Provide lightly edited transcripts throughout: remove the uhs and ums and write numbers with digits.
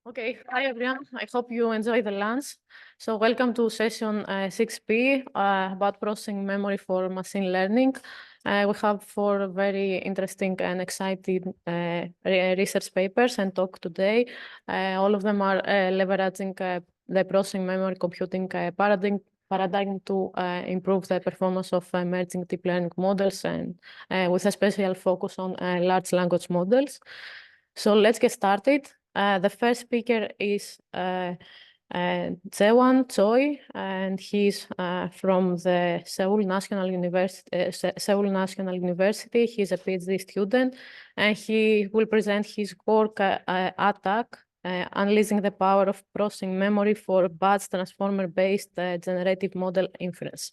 Okay, hi everyone. I hope you enjoy the lunch. So welcome to session 6P about processing memory for machine learning. We have four very interesting and exciting research papers and talk today. All of them are leveraging the processing memory computing paradigm to improve the performance of emerging deep learning models and with a special focus on large language models. So let's get started. The first speaker is Jaewan Choi, and he's from the Seoul National University. He's a PhD student, and he will present his work AttAcc, unleashing the power of processing memory for batch transformer-based generative model inference.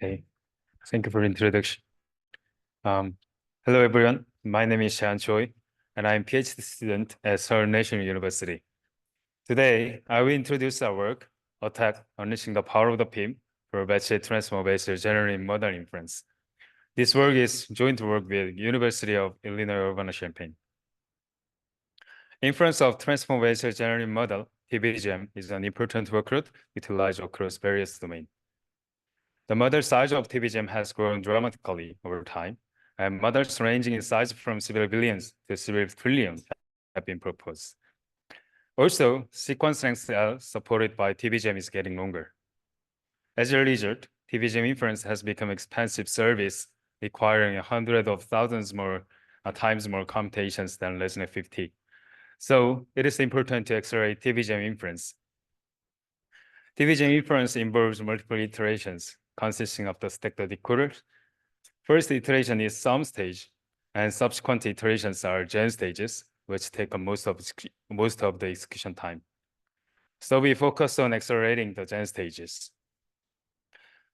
Okay, thank you for the introduction. Hello, everyone. My name is Choi, and I'm a PhD student at Seoul National University. Today, I will introduce our work, AttAcc, Unleashing the Power of the PIM for Batch Transformer-based Generative Model Inference. This work is joint work with University of Illinois Urbana-Champaign. Inference of Transformer-based Generative Model, TBGM, is an important workload utilized across various domains. The model size of TBGM has grown dramatically over time, and models ranging in size from several billions to several trillions have been proposed. Also, sequence length L supported by TBGM is getting longer. As a result, TBGM inference has become an expensive service, requiring hundreds of thousands more times more computations than less than 50. So it is important to accelerate TBGM inference. TBGM inference involves multiple iterations consisting of the stacked decoders. First iteration is sum stage, and subsequent iterations are gen stages, which take most of the execution time. So we focus on accelerating the gen stages.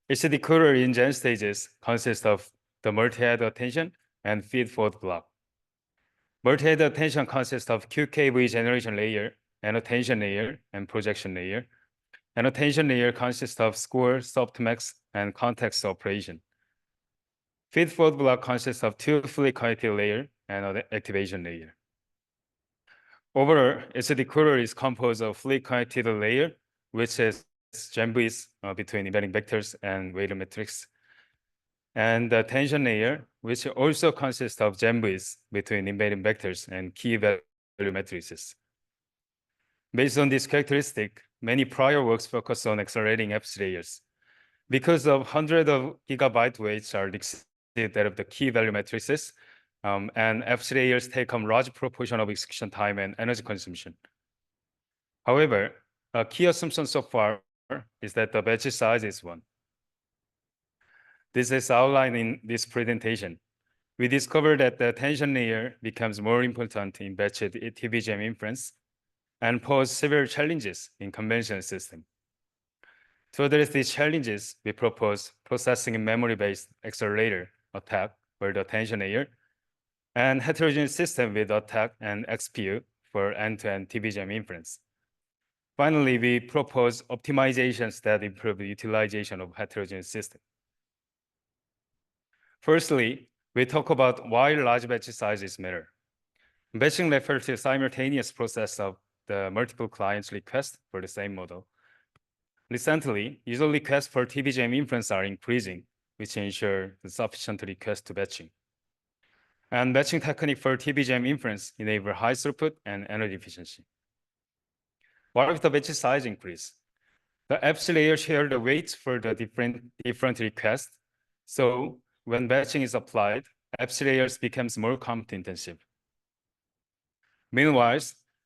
Each decoder in gen stages consists of the multi-head attention and feed-forward block. Multi-head attention consists of QKV generation layer, and attention layer, and projection layer. And attention layer consists of score, softmax, and context operation. Feed-forward block consists of two fully connected layer and an activation layer. Overall, its decoder is composed of fully connected layer, which is jambuis between embedding vectors and weighted matrix, and the attention layer, which also consists of jambuis between embedding vectors and key value matrices. Based on this characteristic, many prior works focus on accelerating FC layers. Because of hundreds of gigabyte weights are exceeded that of the key value matrices, and FC layers take a large proportion of execution time and energy consumption. However, a key assumption so far is that the batch size is 1. This is outlined in this presentation. We discovered that the attention layer becomes more important in batch TBGM inference and pose several challenges in conventional system. To address these challenges, we propose processing a memory-based accelerator AttAcc for the attention layer, and heterogeneous system with AttAcc and XPU for end-to-end TBGM inference. Finally, we propose optimizations that improve the utilization of heterogeneous system. Firstly, we talk about why large batch sizes matter. Batching refers to simultaneous process of the multiple clients requests for the same model. Recently, user requests for TBGM inference are increasing, which ensure the sufficient request to batching. And batching technique for TBGM inference enable high throughput and energy efficiency. What if the batch size increase? The FC layer share the weights for the different requests. So when batching is applied, FC layers becomes more compute intensive. Meanwhile,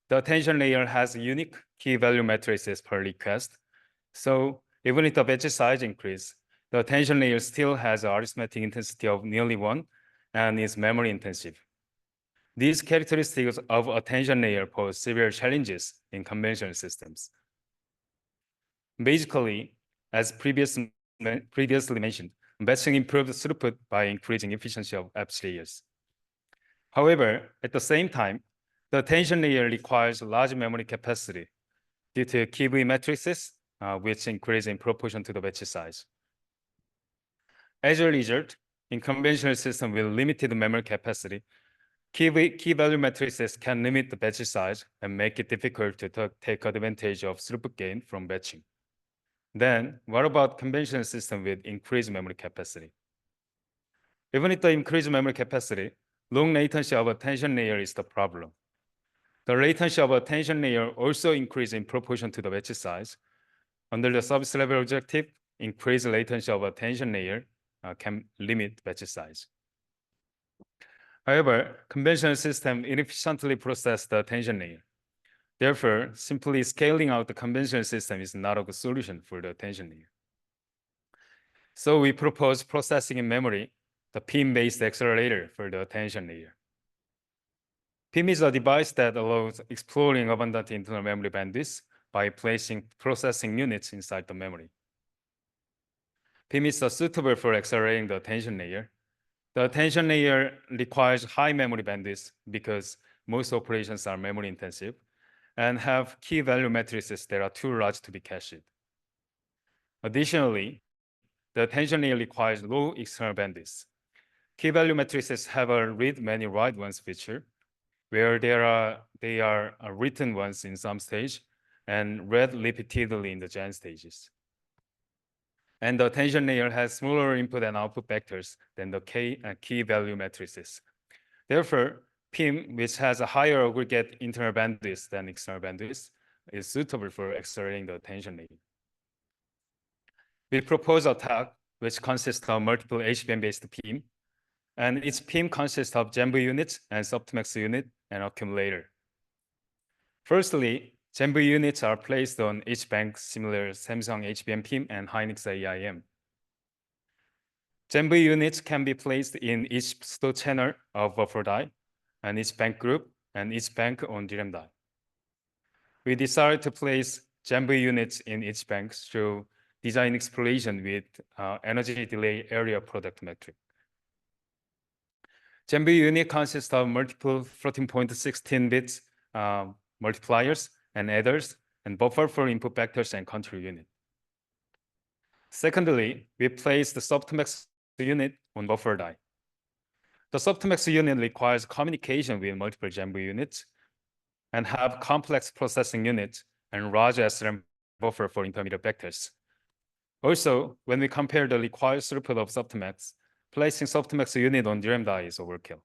the attention layer has unique key value matrices per request. So even if the batch size increase, the attention layer still has an arithmetic intensity of nearly 1 and is memory intensive. These characteristics of attention layer pose severe challenges in conventional systems. Basically, as previously mentioned, batching improves throughput by increasing efficiency of FC layers. However, at the same time, the attention layer requires large memory capacity due to key matrices, which increase in proportion to the batch size. As a result, in conventional system with limited memory capacity, Key value matrices can limit the batch size and make it difficult to take advantage of throughput gain from batching. Then, what about conventional system with increased memory capacity? Even with the increased memory capacity, long latency of attention layer is the problem. The latency of attention layer also increases in proportion to the batch size. Under the service level objective, increased latency of attention layer can limit batch size. However, conventional system inefficiently process the attention layer. Therefore, simply scaling out the conventional system is not a good solution for the attention layer. So we propose processing in memory, the PIM-based accelerator for the attention layer. PIM is a device that allows exploring abundant internal memory bandwidth by placing processing units inside the memory. PIM is suitable for accelerating the attention layer. The attention layer requires high memory bandwidth because most operations are memory intensive and have key value matrices that are too large to be cached. Additionally, the attention layer requires low external bandwidth. Key value matrices have a read many write once feature, where they are written once in some stage and read repeatedly in the Gen stages. And the attention layer has smaller input and output vectors than the key value matrices. Therefore, PIM, which has a higher aggregate internal bandwidth than external bandwidth, is suitable for accelerating the attention layer. We propose AttAcc, which consists of multiple HBM-based PIM, and its PIM consists of Genbu units and softmax unit and accumulator. Firstly, Genbu units are placed on each bank similar Samsung HBM PIM and Hynix AIM. Genbu units can be placed in each store channel of buffer die and each bank group and each bank on DRAM die. We decided to place Genbu units in each bank through design exploration with energy delay area product metric. Genbu unit consists of multiple 14.16 bits multipliers and adders and buffer for input vectors and control unit. Secondly, we place the softmax unit on buffer die. The softmax unit requires communication with multiple Genbu units and have complex processing units and large SRAM buffer for intermediate vectors. Also, when we compare the required throughput of softmax, placing softmax unit on DRAM die is overkill.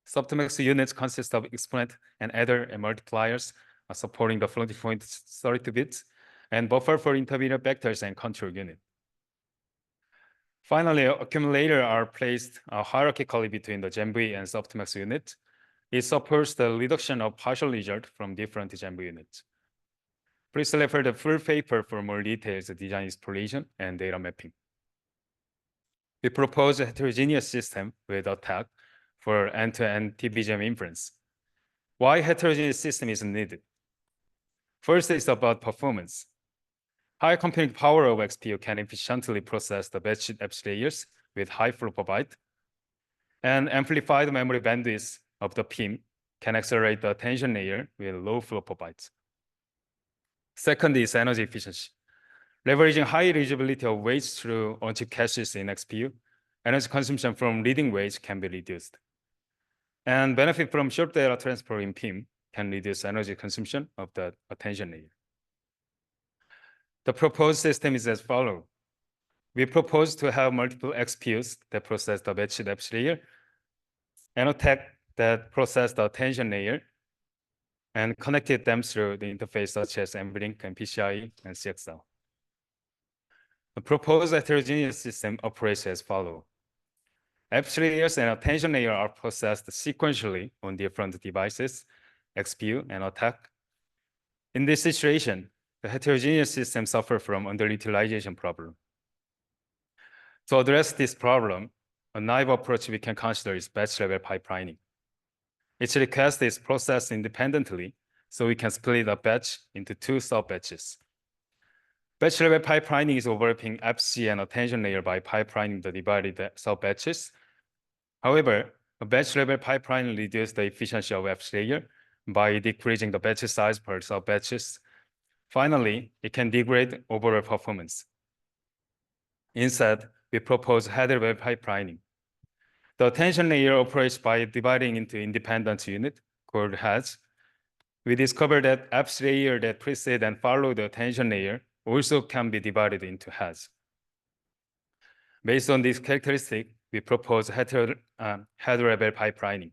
Softmax units consist of exponent and adder and multipliers supporting the floating point 32 bits and buffer for intermediate vectors and control unit. Finally, accumulator are placed hierarchically between the Genbu and softmax unit. It supports the reduction of partial result from different Genbu units. Please refer to the full paper for more details, design exploration, and data mapping. We propose a heterogeneous system with AttAcc for end-to-end TBGM inference. Why heterogeneous system is needed? First is about performance. High computing power of XPU can efficiently process the batch layers with high flow per byte, and amplified memory bandwidth of the PIM can accelerate the attention layer with low flow per byte. Second is energy efficiency. Leveraging high reusability of weights through on-chip caches in XPU, energy consumption from reading weights can be reduced. And benefit from short data transfer in PIM can reduce energy consumption of the attention layer. The proposed system is as follows. We propose to have multiple XPUs that process the batch layer, and AttAcc that process the attention layer, and connected them through the interface such as NVLink and PCIe and CXL. The proposed heterogeneous system operates as follows. Batch layers and attention layer are processed sequentially on different devices, XPU and AttAcc. In this situation, the heterogeneous system suffers from underutilization problem. To address this problem, a naive approach we can consider is batch level pipelining. Each request is processed independently, so we can split a batch into two sub-batches. Batch level pipelining is overlapping FC and attention layer by pipelining the divided sub-batches. However, a batch level pipeline reduces the efficiency of FC layer by decreasing the batch size per sub-batches. Finally, it can degrade overall performance. Instead, we propose header level pipelining. The attention layer operates by dividing into independent units called heads. We discovered that apps layer that precede and follow the attention layer also can be divided into heads. Based on this characteristic, we propose head level pipelining.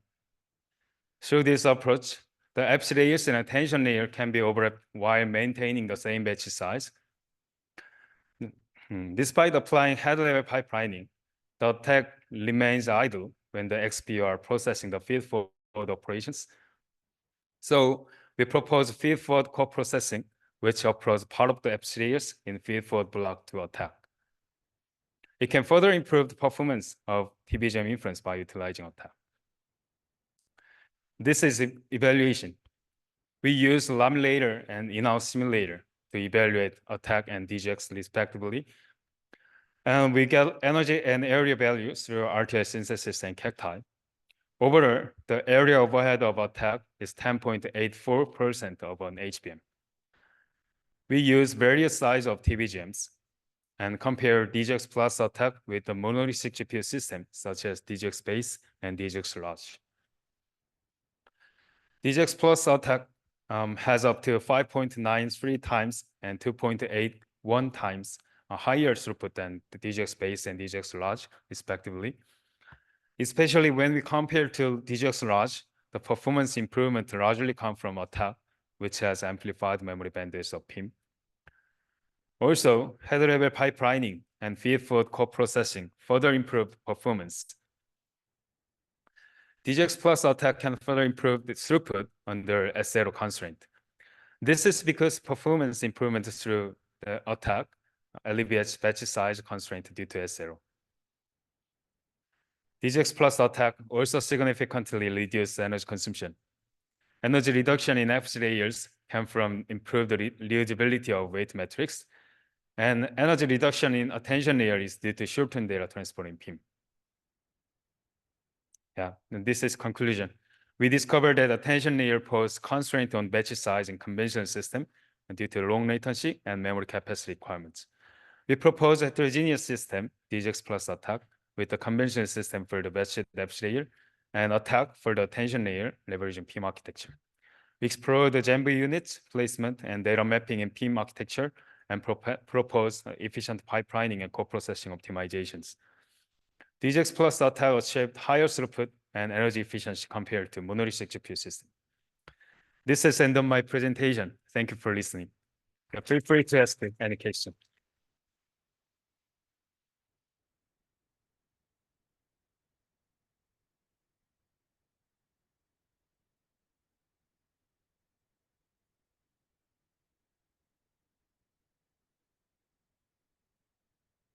Through this approach, the apps layers and attention layer can be overlapped while maintaining the same batch size. Despite applying head level pipelining, the AttAcc remains idle when the XPU are processing the feed-forward operations. So we propose feed-forward co-processing, which approaches part of the apps layers in feed-forward block to AttAcc. It can further improve the performance of TVGEM inference by utilizing AttAcc. This is evaluation. We use laminator and in-house simulator to evaluate AttAcc and DGX respectively. And we get energy and area values through RTL synthesis and cacti. Overall, the area overhead of AttAcc is 10.84% of an HBM. We use various sizes of TVGEMs and compare DGX plus AttAcc with the monolithic GPU system, such as DGX base and DGX large. DGX plus AttAcc has up to 5.93 times and 2.81 times a higher throughput than the DGX base and DGX large, respectively. Especially when we compare to DGX large, the performance improvement largely comes from AttAcc, which has amplified memory bandwidth of PIM. Also, head-level pipelining and feed-forward co-processing further improved performance. DGX plus AttAcc can further improve the throughput under S0 constraint. This is because performance improvement through the AttAcc alleviates batch size constraint due to S0. DGX plus AttAcc also significantly reduces energy consumption. Energy reduction in apps layers come from improved reusability of weight metrics, and energy reduction in attention layer is due to shortened data transport in PIM. Yeah, and this is conclusion. We discovered that attention layer poses constraint on batch size in conventional system due to long latency and memory capacity requirements. We propose a heterogeneous system, DGX plus AttAcc, with the conventional system for the batch depth layer and AttAcc for the attention layer, leveraging PIM architecture. We explore the Generative units, placement, and data mapping in PIM architecture, and propose efficient pipelining and co-processing optimizations. DGX plus AttAcc achieved higher throughput and energy efficiency compared to monolithic GPU system. This is the end of my presentation. Thank you for listening. Feel free to ask any question.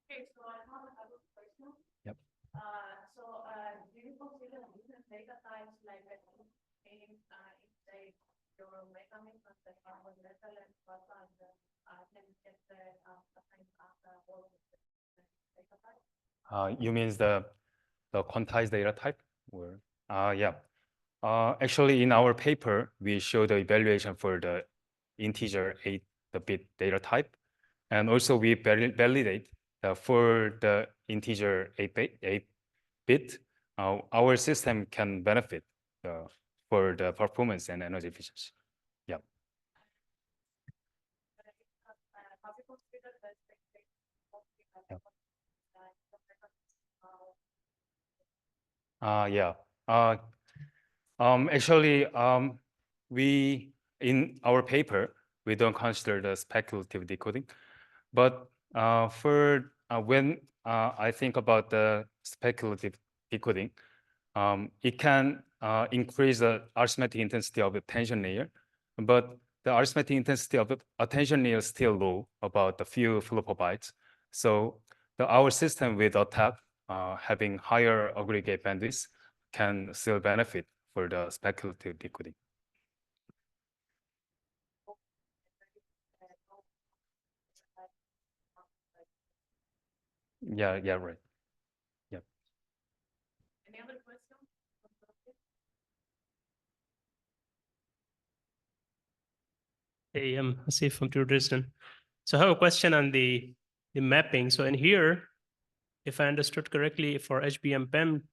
Okay, so I have another question. Yep. Do you consider different data types like if say your mechanism and the carbon metal and what are the can get the all data types? You mean the quantized data type? Or yeah. Actually, in our paper, we show the evaluation for the integer 8-bit data type, and also we validate for the integer 8-bit, our system can benefit for the performance and energy efficiency. Yeah. Yeah. Actually, we in our paper we don't consider the speculative decoding, but for when I think about the speculative decoding, it can increase the arithmetic intensity of the attention layer, but the arithmetic intensity of the attention layer is still low, about a few flopobytes. So our system with AttAcc having higher aggregate bandwidth can still benefit for the speculative decoding. Yeah, right. Yeah. Any other questions? Hey, I'm Asif from Dresden. So I have a question on the mapping. So in here, if I understood correctly, for HBM PIM,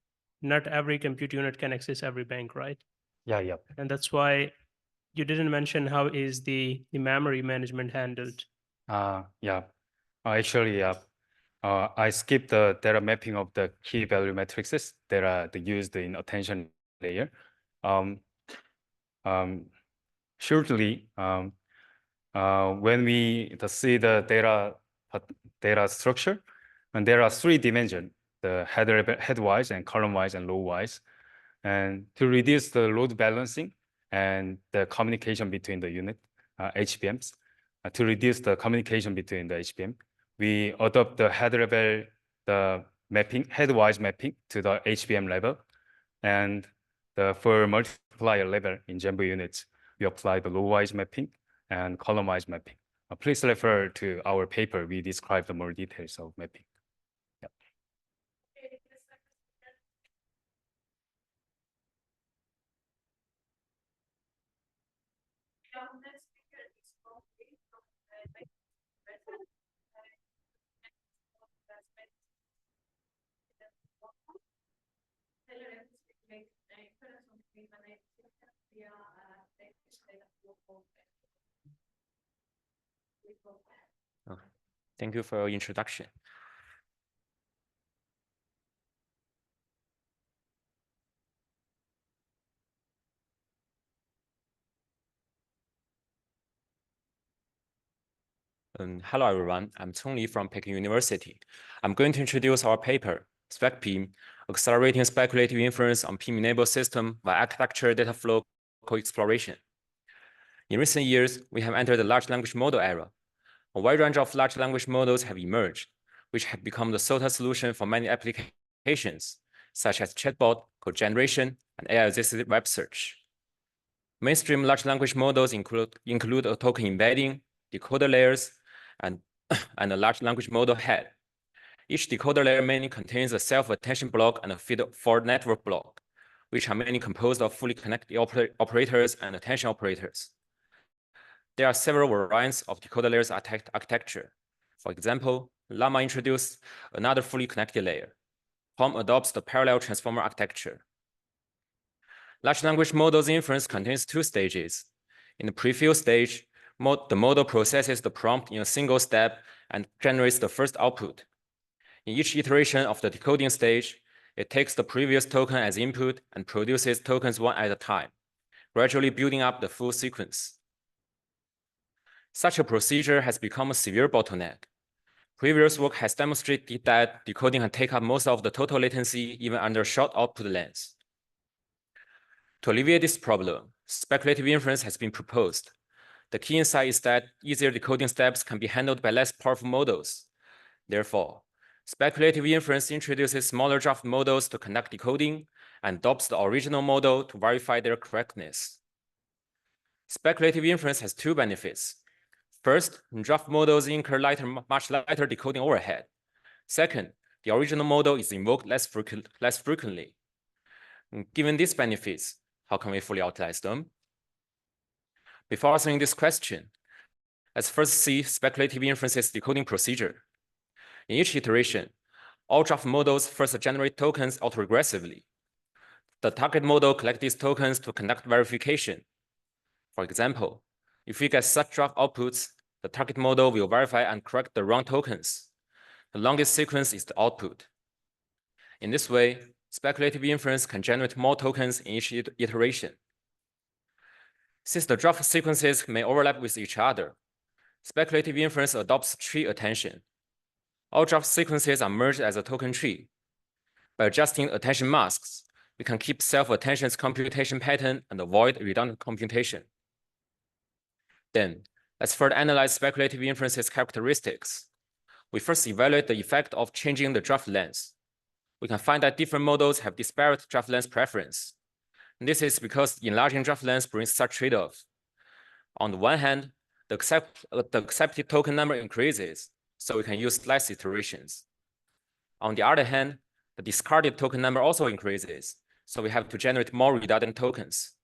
not every compute unit can access every bank, right? Yeah. And that's why you didn't mention how is the memory management handled. Yeah. Actually, I skipped the data mapping of the key value matrices that are used in attention layer. Shortly, when we see the data structure, and there are 3 dimensions: the headwise and column-wise and row-wise. And to reduce the load balancing and the communication between the unit HBMs, to reduce the communication between the HBM, we adopt the head level, the mapping, headwise mapping to the HBM level. And for multiplier level in Jumbo units, we apply the row-wise mapping and column-wise mapping. Please refer to our paper. We describe the more details of mapping. Yeah. Okay. Thank you for your introduction. Hello, everyone. I'm Chong from Peking University. I'm going to introduce our paper, SpecPIM, Accelerating Speculative Inference on PIM-Enabled System by Architecture-Dataflow Co-Exploration. In recent years, we have entered the large language model era. A wide range of large language models have emerged, which have become the SOTA solution for many applications, such as chatbot, code generation, and AI-assisted web search. Mainstream large language models include a token embedding, decoder layers, and a large language model head. Each decoder layer mainly contains a self-attention block and a feed-forward network block, which are mainly composed of fully connected operators and attention operators. There are several variants of decoder layers architecture. For example, Llama introduced another fully connected layer. POM adopts the parallel transformer architecture. Large language models inference contains 2 stages. In the prefill stage, the model processes the prompt in a single step and generates the first output. In each iteration of the decoding stage, it takes the previous token as input and produces tokens one at a time, gradually building up the full sequence. Such a procedure has become a severe bottleneck. Previous work has demonstrated that decoding can take up most of the total latency even under short output lengths. To alleviate this problem, speculative inference has been proposed. The key insight is that easier decoding steps can be handled by less powerful models. Therefore, speculative inference introduces smaller draft models to conduct decoding and adopts the original model to verify their correctness. Speculative inference has 2 benefits. First, draft models incur much lighter decoding overhead. Second, the original model is invoked less frequently. Given these benefits, how can we fully utilize them? Before answering this question, let's first see speculative inference's decoding procedure. In each iteration, all draft models first generate tokens autoregressively. The target model collects these tokens to conduct verification. For example, if we get such draft outputs, the target model will verify and correct the wrong tokens. The longest sequence is the output. In this way, speculative inference can generate more tokens in each iteration. Since the draft sequences may overlap with each other, speculative inference adopts tree attention. All draft sequences are merged as a token tree. By adjusting attention masks, we can keep self-attention's computation pattern and avoid redundant computation. Then, let's further analyze speculative inference's characteristics. We first evaluate the effect of changing the draft length. We can find that different models have disparate draft length preference. And this is because enlarging draft length brings such trade-offs. On the one hand, the accepted token number increases, so we can use less iterations. On the other hand, the discarded token number also increases, so we have to generate more redundant tokens.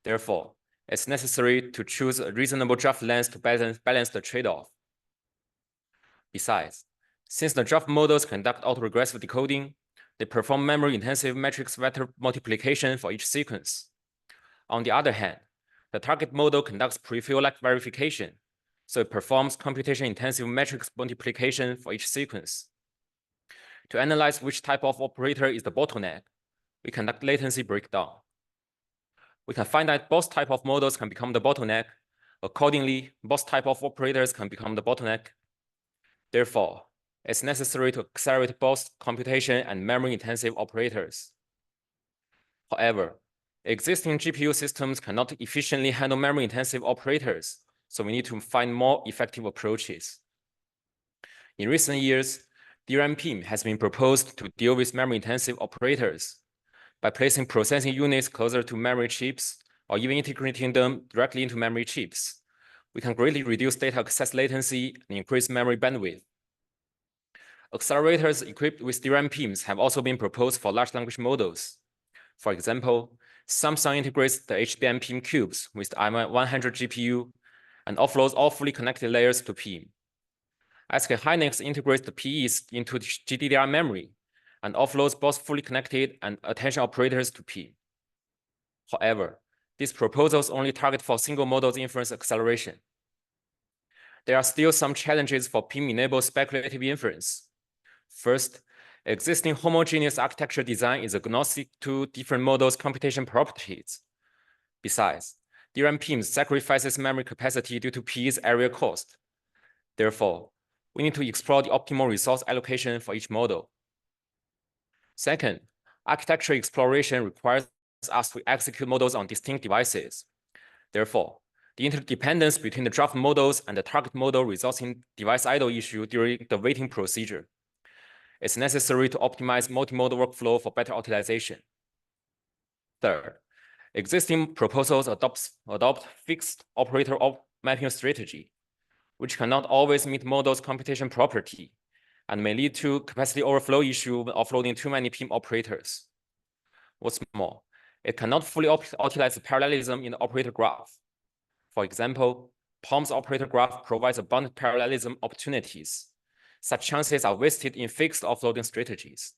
Therefore, it's necessary to choose a reasonable draft length to balance the trade-off. Besides, since the draft models conduct autoregressive decoding, they perform memory-intensive matrix vector multiplication for each sequence. On the other hand, the target model conducts prefill-like verification, so it performs computation-intensive matrix multiplication for each sequence. To analyze which type of operator is the bottleneck, we conduct latency breakdown. We can find that both type of models can become the bottleneck. Accordingly, both type of operators can become the bottleneck. Therefore, it's necessary to accelerate both computation and memory-intensive operators. However, existing GPU systems cannot efficiently handle memory-intensive operators, so we need to find more effective approaches. In recent years, DRAM-PIM has been proposed to deal with memory-intensive operators by placing processing units closer to memory chips or even integrating them directly into memory chips. We can greatly reduce data access latency and increase memory bandwidth. Accelerators equipped with DRAM-PIMs have also been proposed for large language models. For example, Samsung integrates the HBM PIM cubes with the i100 GPU and offloads all fully connected layers to PIM. SK Hynix integrates the PEs into the GDDR memory and offloads both fully connected and attention operators to PIM. However, these proposals only target for single models inference acceleration. There are still some challenges for PIM-enabled speculative inference. First, existing homogeneous architecture design is agnostic to different models' computation properties. Besides, DRAM-PIMs sacrifices memory capacity due to PE's area cost. Therefore, we need to explore the optimal resource allocation for each model. Second, architecture exploration requires us to execute models on distinct devices. Therefore, the interdependence between the draft models and the target model results in device idle issue during the waiting procedure. It's necessary to optimize multimodal workflow for better utilization. Third, existing proposals adopt fixed operator mapping strategy, which cannot always meet models' computation property and may lead to capacity overflow issue when offloading too many PIM operators. What's more, it cannot fully utilize the parallelism in the operator graph. For example, POM's operator graph provides abundant parallelism opportunities. Such chances are wasted in fixed offloading strategies.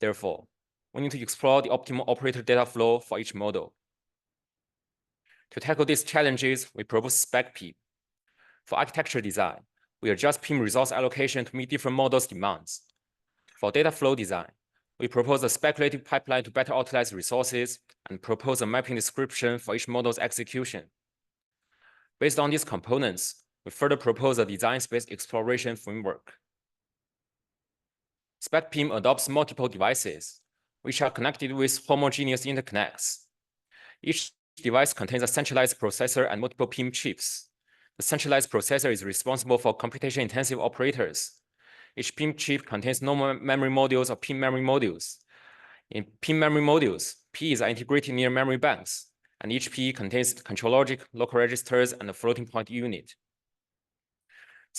Therefore, we need to explore the optimal operator data flow for each model. To tackle these challenges, we propose SpecPIM. For architecture design, we adjust PIM resource allocation to meet different models' demands. For data flow design, we propose a speculative pipeline to better utilize resources and propose a mapping description for each model's execution. Based on these components, we further propose a design space exploration framework. SpecPIM adopts multiple devices, which are connected with homogeneous interconnects. Each device contains a centralized processor and multiple PIM chips. The centralized processor is responsible for computation-intensive operators. Each PIM chip contains normal memory modules or PIM memory modules. In PIM memory modules, PEs are integrated near memory banks, and each PE contains control logic, local registers, and a floating point unit.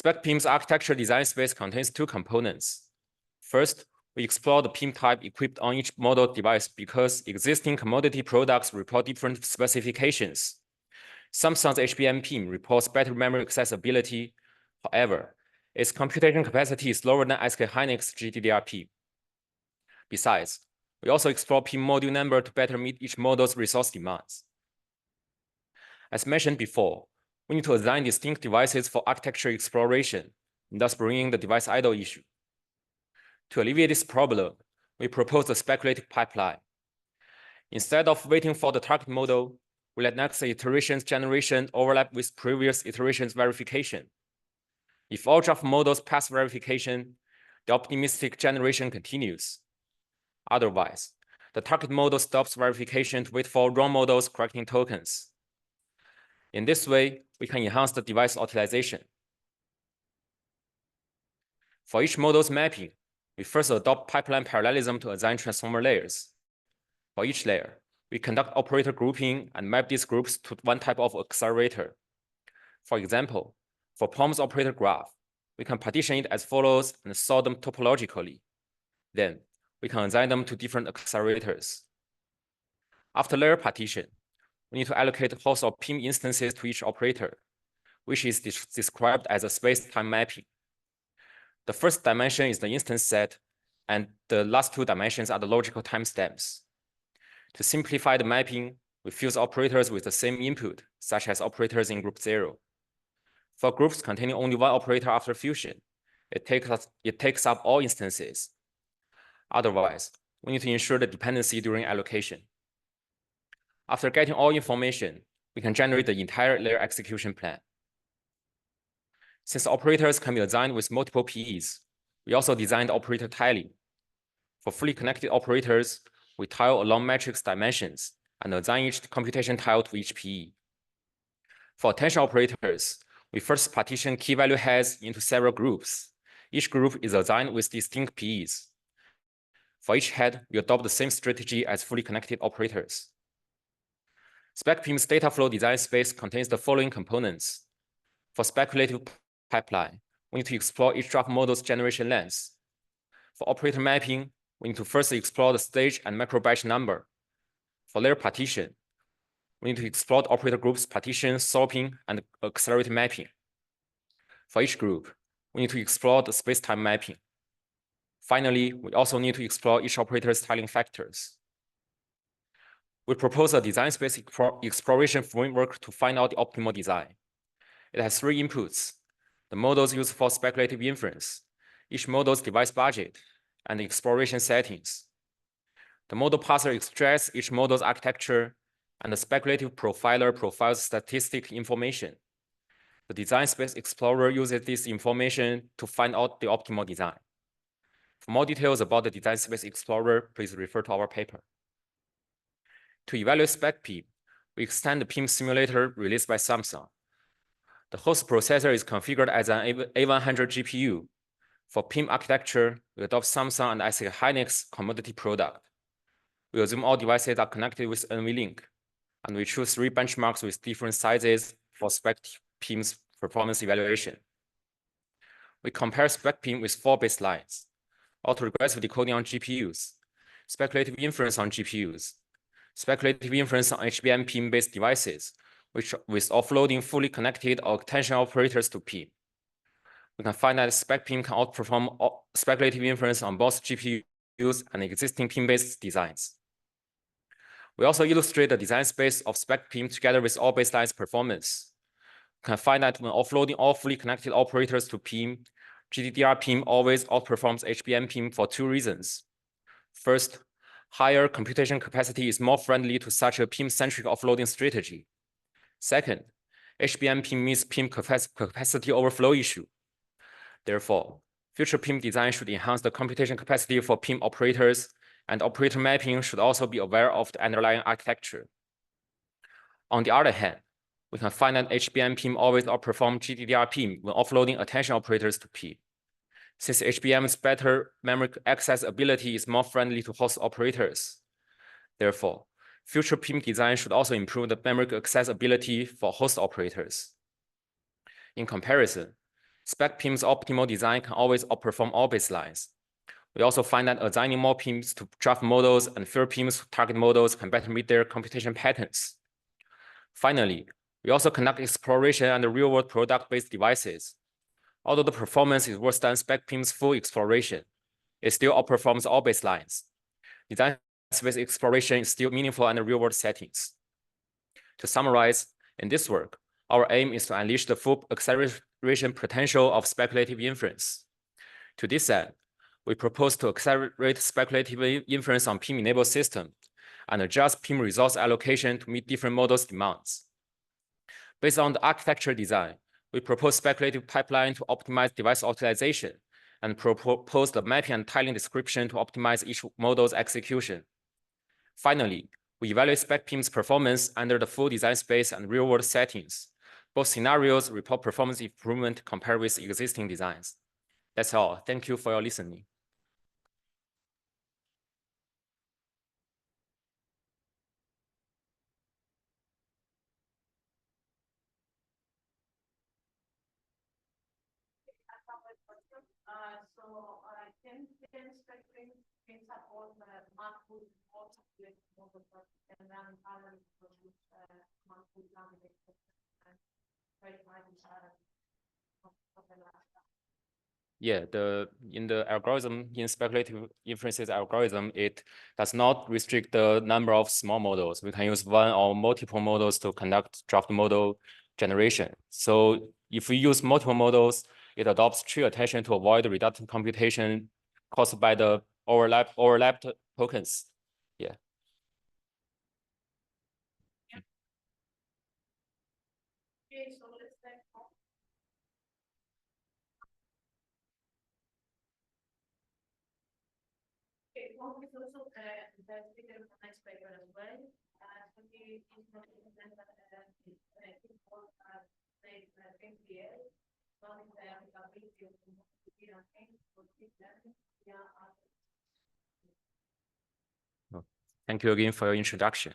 SpecPIM's architecture design space contains two components. First, we explore the PIM type equipped on each model device because existing commodity products report different specifications. Samsung's HBM PIM reports better memory accessibility. However, its computation capacity is lower than SK Hynix GDDR PIM. Besides, we also explore PIM module number to better meet each model's resource demands. As mentioned before, we need to assign distinct devices for architecture exploration, thus bringing the device idle issue. To alleviate this problem, we propose a speculative pipeline. Instead of waiting for the target model, we let next iteration's generation overlap with previous iteration's verification. If all draft models pass verification, the optimistic generation continues. Otherwise, the target model stops verification to wait for wrong models correcting tokens. In this way, we can enhance the device utilization. For each model's mapping, we first adopt pipeline parallelism to assign transformer layers. For each layer, we conduct operator grouping and map these groups to one type of accelerator. For example, for POM's operator graph, we can partition it as follows and sort them topologically. Then, we can assign them to different accelerators. After layer partition, we need to allocate host or PIM instances to each operator, which is described as a space-time mapping. The first dimension is the instance set, and the last two dimensions are the logical timestamps. To simplify the mapping, we fuse operators with the same input, such as operators in group 0. For groups containing only one operator after fusion, it takes up all instances. Otherwise, we need to ensure the dependency during allocation. After getting all information, we can generate the entire layer execution plan. Since operators can be assigned with multiple PEs, we also designed operator tiling. For fully connected operators, we tile along matrix dimensions and assign each computation tile to each PE. For attention operators, we first partition key value heads into several groups. Each group is assigned with distinct PEs. For each head, we adopt the same strategy as fully connected operators. SpecPIM's data flow design space contains the following components. For speculative pipeline, we need to explore each draft model's generation length. For operator mapping, we need to first explore the stage and macro batch number. For layer partition, we need to explore the operator groups partition, sorting, and accelerated mapping. For each group, we need to explore the space-time mapping. Finally, we also need to explore each operator's tiling factors. We propose a design space exploration framework to find out the optimal design. It has 3 inputs: the models used for speculative inference, each model's device budget, and the exploration settings. The model parser extracts each model's architecture, and the speculative profiler profiles statistic information. The design space explorer uses this information to find out the optimal design. For more details about the design space explorer, please refer to our paper. To evaluate SpecPIM, we extend the PIM simulator released by Samsung. The host processor is configured as an A100 GPU. For PIM architecture, we adopt Samsung and ASIC Hynix commodity product. We assume all devices are connected with NVLink, and we choose 3 benchmarks with different sizes for SpecPIM's performance evaluation. We compare SpecPIM with 4 baselines: autoregressive decoding on GPUs, speculative inference on GPUs, speculative inference on HBM PIM-based devices, with offloading fully connected or attention operators to PIM. We can find that SpecPIM can outperform speculative inference on both GPUs and existing PIM-based designs. We also illustrate the design space of SpecPIM together with all baselines performance. We can find that when offloading all fully connected operators to PIM, GDDR-PIM always outperforms HBM-PIM for 2 reasons. First, higher computation capacity is more friendly to such a PIM-centric offloading strategy. Second, HBM-PIM means PIM capacity overflow issue. Therefore, future PIM design should enhance the computation capacity for PIM operators, and operator mapping should also be aware of the underlying architecture. On the other hand, we can find that HBM-PIM always outperforms GDDR-PIM when offloading attention operators to PIM. Since HBM's better memory accessibility is more friendly to host operators. Therefore, future PIM design should also improve the memory accessibility for host operators. In comparison, SpecPIM's optimal design can always outperform all baselines. We also find that assigning more PIMs to draft models and fewer PIMs to target models can better meet their computation patterns. Finally, we also conduct exploration on the real-world product-based devices. Although the performance is worse than SpecPIM's full exploration, it still outperforms all baselines. Design space exploration is still meaningful in the real-world settings. To summarize, in this work, our aim is to unleash the full acceleration potential of speculative inference. To this end, we propose to accelerate speculative inference on PIM-enabled system and adjust PIM resource allocation to meet different models' demands. Based on the architecture design, we propose speculative pipeline to optimize device utilization and propose the mapping and tiling description to optimize each model's execution. Finally, we evaluate SpecPIM's performance under the full design space and real-world settings. Both scenarios report performance improvement compared with existing designs. That's all. Thank you for your listening. Can SpecPIM support multiple models and then other produce multiple candidates and very much of the last time? Yeah, in the algorithm, in speculative inferences algorithm, it does not restrict the number of small models. We can use one or multiple models to conduct draft model generation. So if we use multiple models, it adopts tree attention to avoid redundant computation caused by the overlapped tokens. Yeah. Okay, so let's take okay, Kwon is also the speaker of the next paper as well. So he is not present PIM-DL, one is the applicability of the DRAM-PIMs for deep learning via Thank you again for your introduction.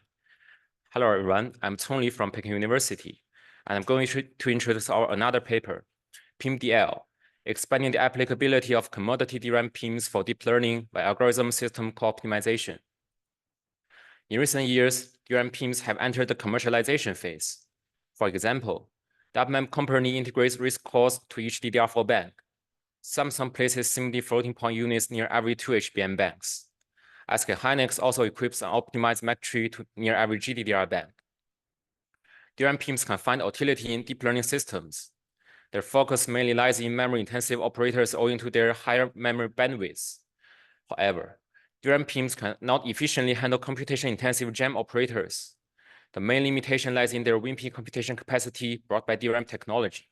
Hello, everyone. I'm Choi from Peking University, and I'm going to introduce our another paper, PIM-DL, expanding the applicability of commodity DRAM-PIMs for deep learning by algorithm system co-optimization. In recent years, DRAM-PIMs have entered the commercialization phase. For example, the UpMem company integrates risk cores to each DDR4 bank. Samsung places SIMD floating point units near every 2 HBM banks. SK Hynix also equips an optimized MAC tree to near every GDDR bank. DRAM-PIMs can find utility in deep learning systems. Their focus mainly lies in memory-intensive operators owing to their higher memory bandwidth. However, DRAM-PIMs cannot efficiently handle computation-intensive GEM operators. The main limitation lies in their WIMP computation capacity brought by DRAM technology,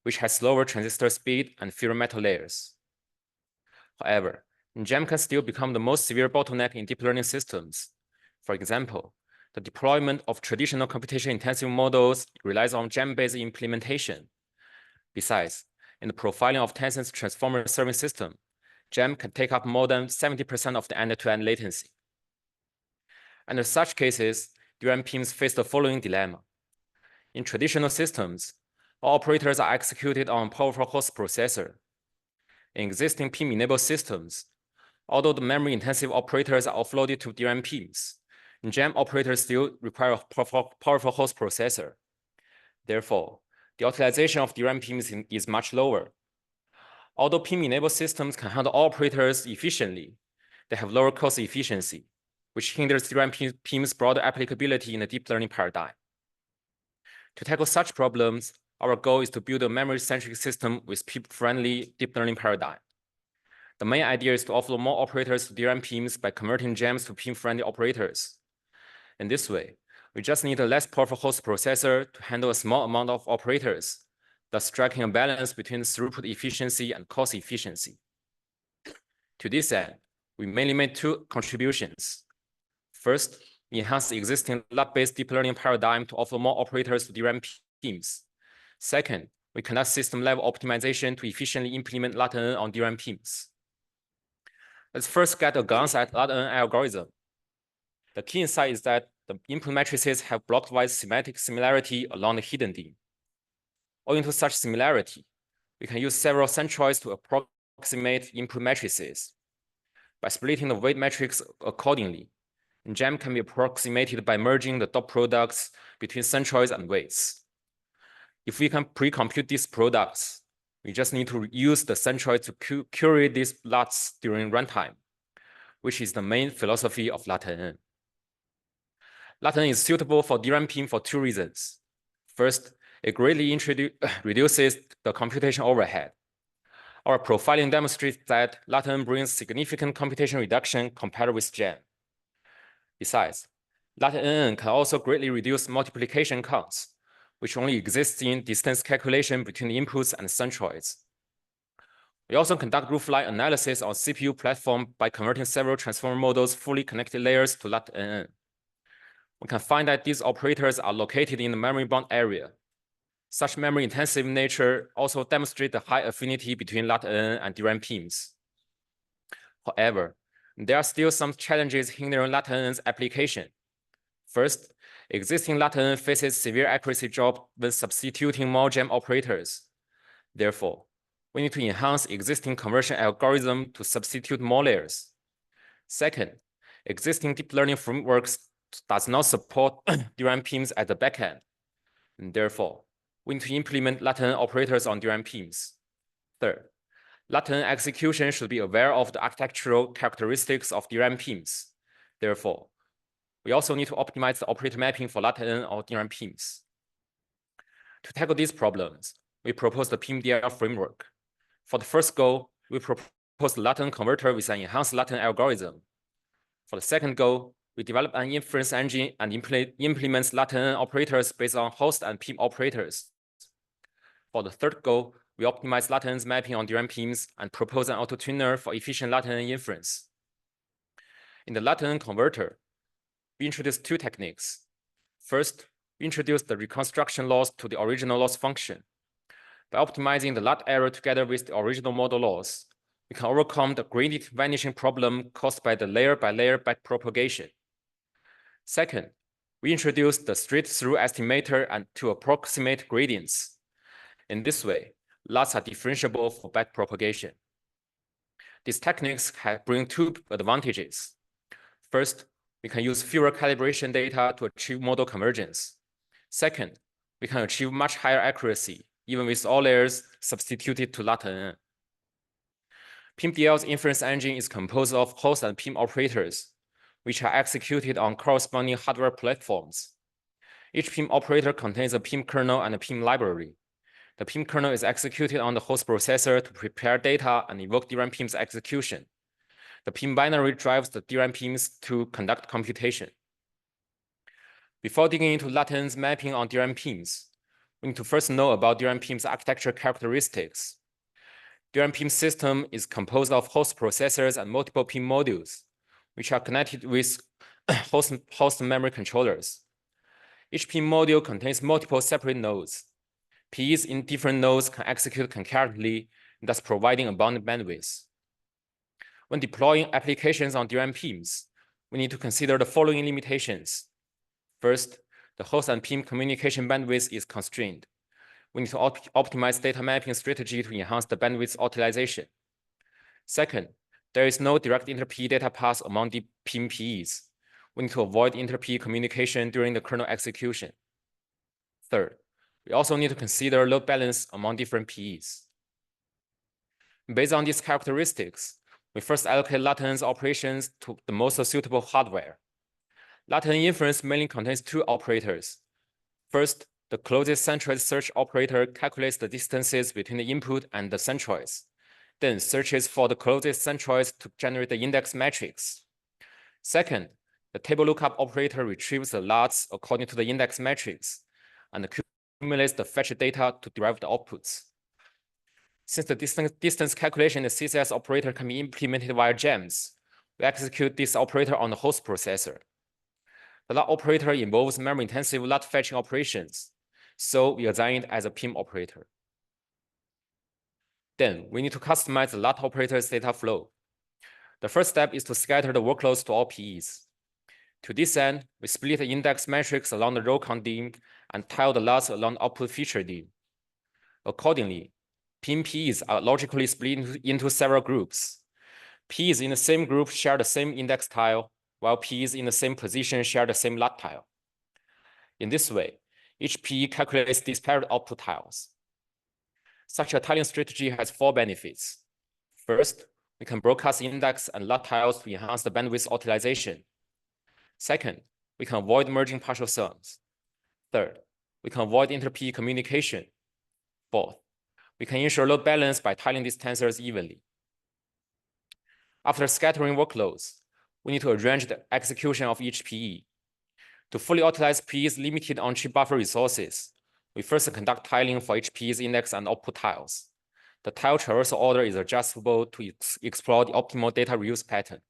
which has slower transistor speed and fewer metal layers. However, GEM can still become the most severe bottleneck in deep learning systems. For example, the deployment of traditional computation-intensive models relies on GEM-based implementation. Besides, in the profiling of Tencent's transformer serving system, GEM can take up more than 70% of the end-to-end latency. Under such cases, DRAM-PIMs face the following dilemma. In traditional systems, all operators are executed on a powerful host processor. In existing PIM-enabled systems, although the memory-intensive operators are offloaded to DRAM-PIMs, GEM operators still require a powerful host processor. Therefore, the utilization of DRAM-PIMs is much lower. Although PIM-enabled systems can handle all operators efficiently, they have lower cost efficiency, which hinders DRAM-PIMs' broader applicability in the deep learning paradigm. To tackle such problems, our goal is to build a memory-centric system with PIM-friendly deep learning paradigm. The main idea is to offload more operators to DRAM-PIMs by converting GEMs to PIM-friendly operators. In this way, we just need a less powerful host processor to handle a small amount of operators, thus striking a balance between throughput efficiency and cost efficiency. To this end, we mainly made two contributions. First, we enhanced the existing lab-based deep learning paradigm to offer more operators to DRAM-PIMs. Second, we conduct system-level optimization to efficiently implement LATN on DRAM-PIMs. Let's first get a glance at LATN algorithm. The key insight is that the input matrices have block-wise semantic similarity along the hidden DIM. Owing to such similarity, we can use several centroids to approximate input matrices. By splitting the weight matrix accordingly, GEM can be approximated by merging the dot products between centroids and weights. If we can pre-compute these products, we just need to use the centroid to curate these LUTs during runtime, which is the main philosophy of LATN. LATN is suitable for DRAM-PIM for two reasons. First, it greatly reduces the computation overhead. Our profiling demonstrates that LATN brings significant computation reduction compared with GEM. Besides, LATN can also greatly reduce multiplication counts, which only exists in distance calculation between the inputs and centroids. We also conduct roof-line analysis on CPU platform by converting several transformer models fully connected layers to LATN. We can find that these operators are located in the memory bound area. Such memory-intensive nature also demonstrates the high affinity between LATN and DRAM-PIMs. However, there are still some challenges hindering LATN's application. First, existing LATN faces severe accuracy drop when substituting more GEM operators. Therefore, we need to enhance existing conversion algorithm to substitute more layers. Second, existing deep learning frameworks does not support DRAM-PIMs at the backend. And therefore, we need to implement LATN operators on DRAM-PIMs. Third, Latent execution should be aware of the architectural characteristics of DRAM-PIMs. Therefore, we also need to optimize the operator mapping for latent or DRAM-PIMs. To tackle these problems, we propose the PIM-DL framework. For the first goal, we propose the latent converter with an enhanced latent algorithm. For the second goal, we develop an inference engine and implements latent operators based on host and PIM operators. For the third goal, we optimize latent mapping on DRAM-PIMs and propose an auto-tuner for efficient latent inference. In the latent converter, we introduce two techniques. First, we introduce the reconstruction loss to the original loss function. By optimizing the LUT error together with the original model loss, we can overcome the gradient vanishing problem caused by the layer-by-layer backpropagation. Second, we introduce the straight-through estimator and to approximate gradients. In this way, LUTs are differentiable for backpropagation. These techniques bring two advantages. First, we can use fewer calibration data to achieve model convergence. Second, we can achieve much higher accuracy, even with all layers substituted to latent. PIM-DL's inference engine is composed of host and PIM operators, which are executed on corresponding hardware platforms. Each PIM operator contains a PIM kernel and a PIM library. The PIM kernel is executed on the host processor to prepare data and evoke DRAM-PIM's execution. The PIM binary drives the DRAM-PIMs to conduct computation. Before digging into latent mapping on DRAM-PIMs, we need to first know about DRAM-PIM's architecture characteristics. DRAM-PIM system is composed of host processors and multiple PIM modules, which are connected with host memory controllers. Each PIM module contains multiple separate nodes. PEs in different nodes can execute concurrently, thus providing abundant bandwidth. When deploying applications on DRAM-PIMs, we need to consider the following limitations. First, the host and PIM communication bandwidth is constrained. We need to optimize data mapping strategy to enhance the bandwidth utilization. Second, there is no direct inter-PE data path among the PIM PEs. We need to avoid inter-PE communication during the kernel execution. Third, we also need to consider load balance among different PEs. Based on these characteristics, we first allocate latent operations to the most suitable hardware. Latent inference mainly contains two operators. First, the closest centroid search operator calculates the distances between the input and the centroids, then searches for the closest centroids to generate the index matrix. Second, the table lookup operator retrieves the LUTs according to the index matrix and accumulates the fetch data to derive the outputs. Since the distance calculation in the CCS operator can be implemented via gems, we execute this operator on the host processor. The LUT operator involves memory-intensive LUT fetching operations, so we assign it as a PIM operator. Then we need to customize the LUT operator's data flow. The first step is to scatter the workloads to all PEs. To this end, we split the index matrix along the row count dim and tile the LUTs along the output feature dim. Accordingly, PIM PEs are logically split into several groups. PEs in the same group share the same index tile, while PEs in the same position share the same LUT tile. In this way, each PE calculates disparate output tiles. Such a tiling strategy has four benefits. First, we can broadcast index and LUT tiles to enhance the bandwidth utilization. Second, we can avoid merging partial sums. Third, we can avoid inter-PE communication. Fourth, we can ensure load balance by tiling these tensors evenly. After scattering workloads, we need to arrange the execution of each PE. To fully utilize PE's limited on-chip buffer resources, we first conduct tiling for each PE's index and output tiles. The tile traversal order is adjustable to explore the optimal data reuse pattern.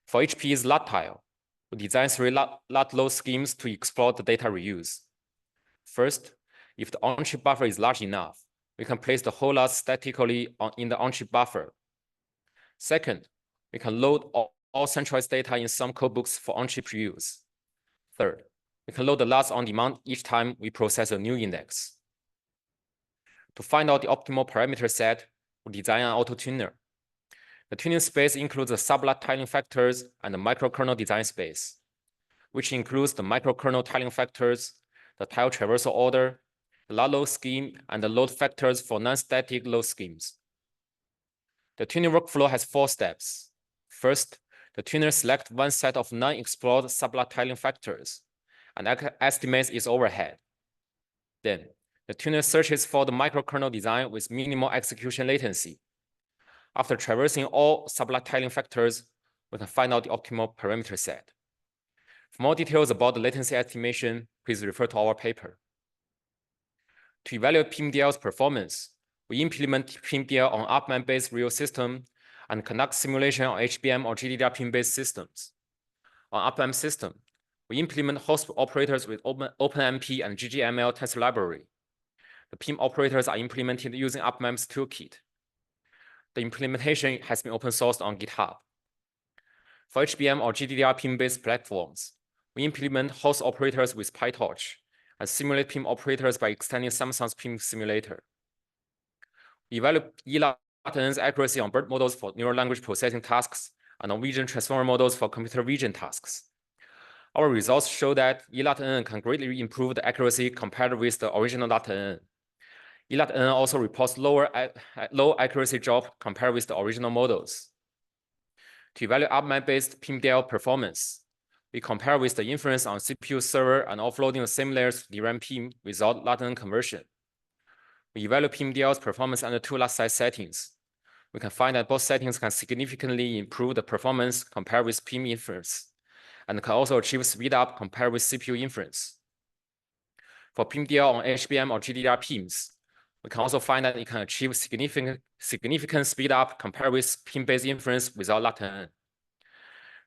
For each PE's LUT tile, we design 3 LUT load schemes to explore the data reuse. First, if the on-chip buffer is large enough, we can place the whole LUT statically in the on-chip buffer. Second, we can load all centralized data in some codebooks for on-chip reuse. Third, we can load the LUTs on demand each time we process a new index. To find out the optimal parameter set, we design an auto-tuner. The tuning space includes the sub-LUT tiling factors and the microkernel design space, which includes the microkernel tiling factors, the tile traversal order, the LUT load scheme, and the load factors for non-static load schemes. The tuning workflow has 4 steps. First, the tuner selects one set of non-explored sublat tiling factors and estimates its overhead. Then, the tuner searches for the microkernel design with minimal execution latency. After traversing all sublat tiling factors, we can find out the optimal parameter set. For more details about the latency estimation, please refer to our paper. To evaluate PIM-DL's performance, we implement PIM-DL on UpMap-based real system and conduct simulation on HBM or GDDR-PIM-based systems. On UpMap system, we implement host operators with OpenMP and GGML test library. The PIM operators are implemented using UpMap's toolkit. The implementation has been open sourced on GitHub. For HBM or GDDR-PIM-based platforms, we implement host operators with PyTorch and simulate PIM operators by extending Samsung's PIM simulator. We evaluate ELAT-N's accuracy on BERT models for neural language processing tasks and on vision transformer models for computer vision tasks. Our results show that ELAT-N can greatly improve the accuracy compared with the original LAT-N. ELAT-N also reports low accuracy drop compared with the original models. To evaluate UpMap-based PIM-DL performance, we compare with the inference on CPU server and offloading the same layers to DRAM-PIM without LAT-N conversion. We evaluate PIM-DL's performance under 2 lot size settings. We can find that both settings can significantly improve the performance compared with PIM inference, and can also achieve speed up compared with CPU inference. For PIM-DL on HBM or GDDR-PIMs, we can also find that it can achieve significant speed up compared with PIM-based inference without LAT-N.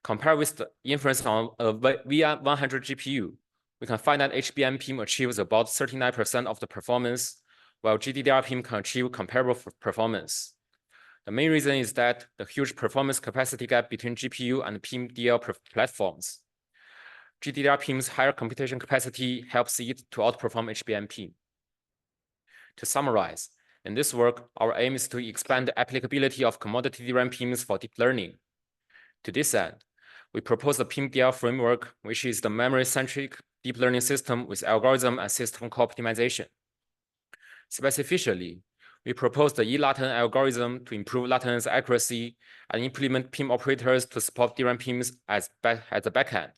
Compared with the inference on a V100 GPU, we can find that HBM PIM achieves about 39% of the performance, while GDDR PIM can achieve comparable performance. The main reason is that the huge performance capacity gap between GPU and PIM-DL platforms. GDDR PIM's higher computation capacity helps it to outperform HBM PIM. To summarize, in this work, our aim is to expand the applicability of commodity DRAM PIMs for deep learning. To this end, we propose the PIM-DL framework, which is the memory-centric deep learning system with algorithm and system co-optimization. Specifically, we propose the ELAT-N algorithm to improve LAT-N's accuracy and implement PIM operators to support DRAM PIMs at the backend.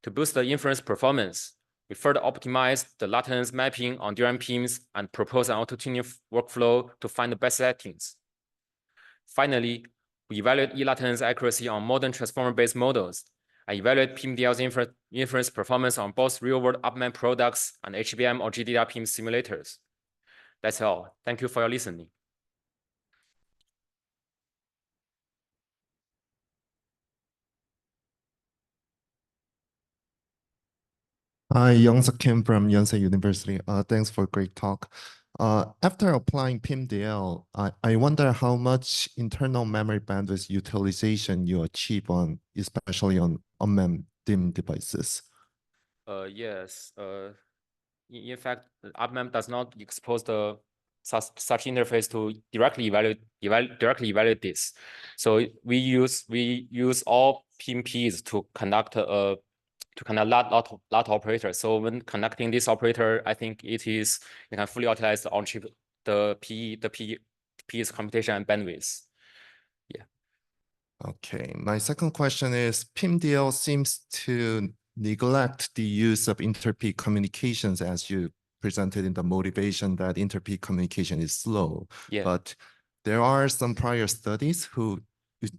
To boost the inference performance, we further optimize the LAT-N's mapping on DRAM PIMs and propose an auto-tuning workflow to find the best settings. Finally, we evaluate ELAT-N's accuracy on modern transformer-based models and evaluate PIM-DL's inference performance on both real-world UpMap products and HBM or GDDR PIM simulators. That's all. Thank you for your listening. Hi, Yongsuk Kim from Yonsei University. Thanks for a great talk. After applying PIM-DL, I wonder how much internal memory bandwidth utilization you achieve on, especially on unmanned DIMM devices. Yes. In fact, UpMap does not expose the such interface to directly evaluate this. So we use all PIM-Ps to conduct lot operator. So when conducting this operator, I think you can fully utilize the on-chip P's computation and bandwidth. Yeah. Okay. My second question is PIM-DL seems to neglect the use of inter-P communications as you presented in the motivation that inter-P communication is slow. Yeah. But there are some prior studies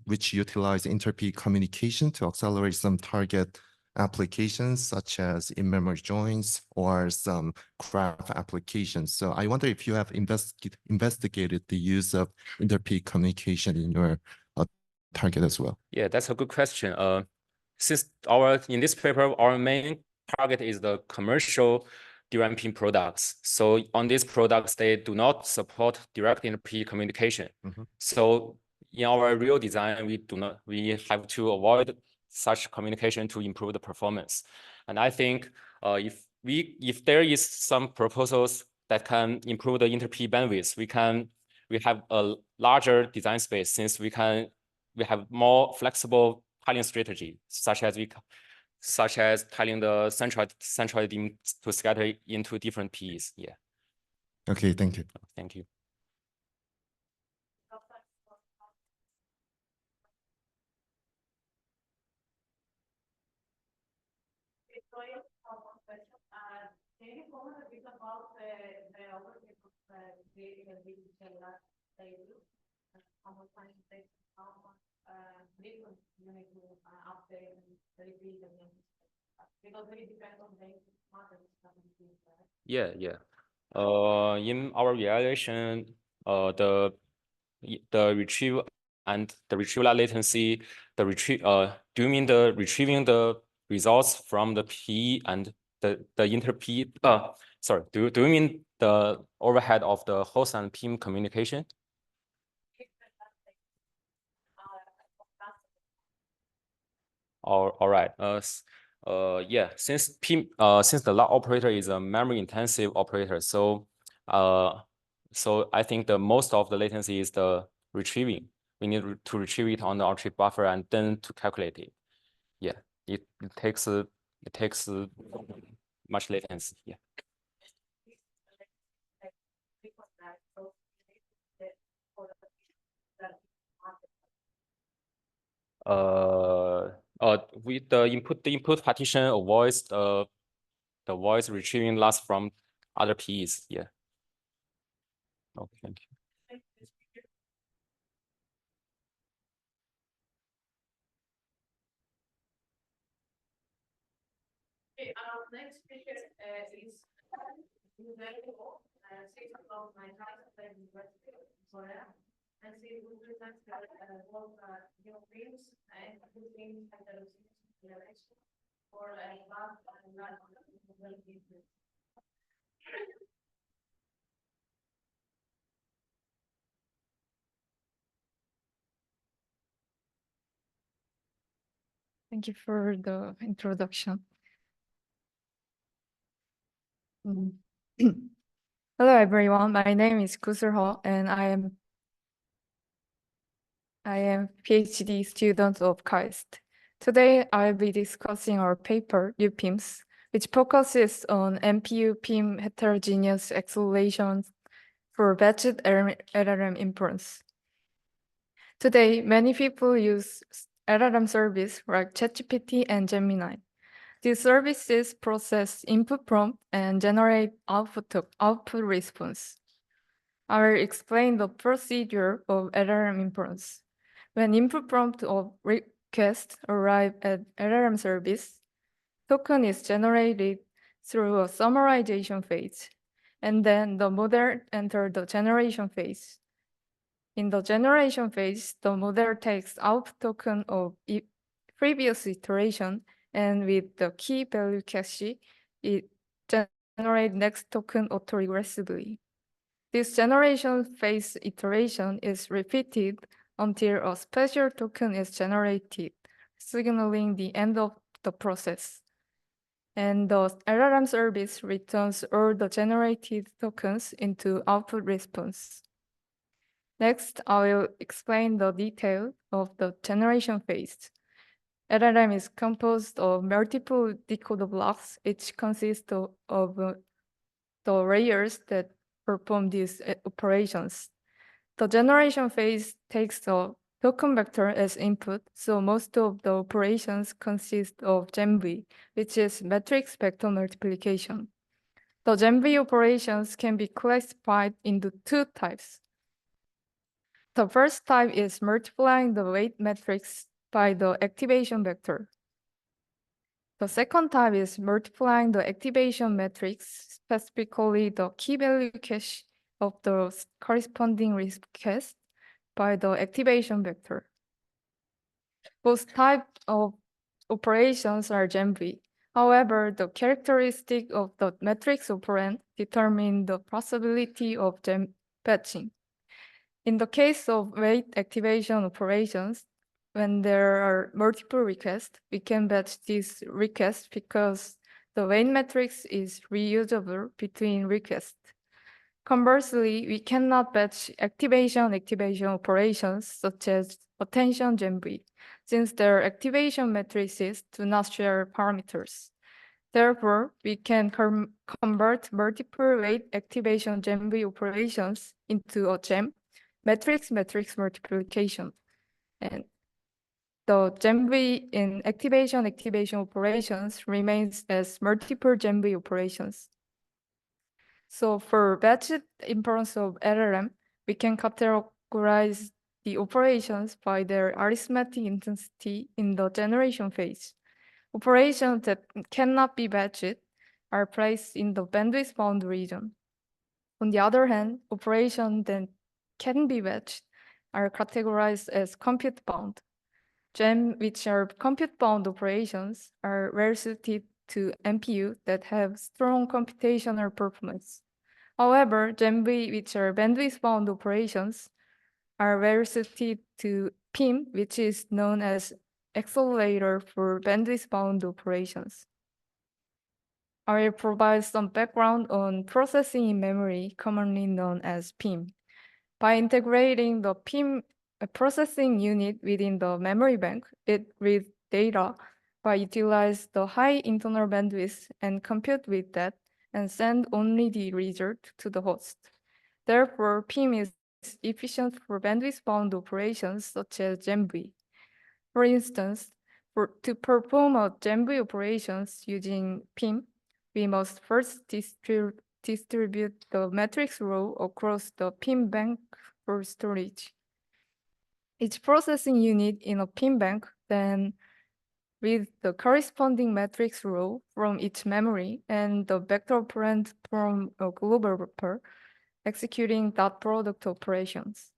which utilize inter-P communication to accelerate some target applications such as in-memory joins or some graph applications. So I wonder if you have investigated the use of inter-P communication in your target as well. Yeah, that's a good question. Since in this paper, our main target is the commercial DRAM-PIM products. So on these products, they do not support direct inter-P communication. Mm-hmm. So in our real design, we have to avoid such communication to improve the performance. And I think if there is some proposals that can improve the inter-P bandwidth, we have a larger design space since we have more flexible tiling strategy, such as tiling the central DIMM to scatter into different Ps. Yeah. Okay, thank you. Thank you. comment a bit about the overview of creating a digital lab that you do? How much time it takes, how much frequent you need to update and repeat again? Because it depends on the models that we use, right? Yeah. In our evaluation, the retrieve and the retrieval latency, do you mean the retrieving the results from the P and the inter-P? Sorry, do you mean the overhead of the host and PIM communication? All right. Yeah. Since PIM, since the log operator is a memory-intensive operator, so I think the most of the latency is the retrieving. We need to retrieve it on the archive buffer and then to calculate it. Yeah, it takes much latency. Yeah. With the input partition avoids the voice retrieving loss from other Ps. Yeah. Okay, thank you. Okay, our next speaker is Giannoula, 6 o'clock my time at University of Victoria, and she will present both new PIMs and using acceleration for a lab and lab development. Thank you for the introduction. Hello everyone, my name is Kusurho and I am PhD student of KAIST. Today I'll be discussing our paper, UPIMs, which focuses on MPU PIM heterogeneous acceleration for batched LLM inference. Today, many people use LLM service like ChatGPT and Gemini. These services process input prompt and generate output response. I will explain the procedure of LLM inference. When input prompt or request arrive at LLM service, token is generated through a summarization phase, and then the model enters the generation phase. In the generation phase, the model takes out token of previous iteration, and with the key value cache, it generates next token autoregressively. This generation phase iteration is repeated until a special token is generated, signaling the end of the process. And the LLM service returns all the generated tokens into output response. Next, I will explain the detail of the generation phase. LLM is composed of multiple decoder blocks, which consist of the layers that perform these operations. The generation phase takes the token vector as input, so most of the operations consist of GEMV, which is matrix vector multiplication. The GEMV operations can be classified into two types. The first type is multiplying the weight matrix by the activation vector. The second type is multiplying the activation matrix, specifically the key value cache of the corresponding request, by the activation vector. Both types of operations are GEMV. However, the characteristic of the matrix operand determine the possibility of GEM batching. In the case of weight activation operations, when there are multiple requests, we can batch these requests because the weight matrix is reusable between requests. Conversely, we cannot batch activation operations such as attention GEMV, since their activation matrices do not share parameters. Therefore, we can convert multiple weight activation GEMV operations into a GEM, matrix multiplication. And the GEMV in activation operations remains as multiple GEMV operations. So for batched inference of LLM, we can categorize the operations by their arithmetic intensity in the generation phase. Operations that cannot be batched are placed in the bandwidth bound region. On the other hand, operations that can be batched are categorized as compute bound. GEM, which are compute bound operations, are well suited to NPU that have strong computational performance. However, GEM-V, which are bandwidth bound operations, are well suited to PIM, which is known as accelerator for bandwidth bound operations. I will provide some background on processing in memory, commonly known as PIM. By integrating the PIM processing unit within the memory bank, it reads data by utilize the high internal bandwidth and compute with that and send only the result to the host. Therefore, PIM is efficient for bandwidth-bound operations such as GEM-V. For instance, to perform a GEM-V operations using PIM, we must first distribute the matrix row across the PIM bank for storage. Each processing unit in a PIM bank then reads the corresponding matrix row from each memory and the vector operand from a global wrapper, executing dot product operations.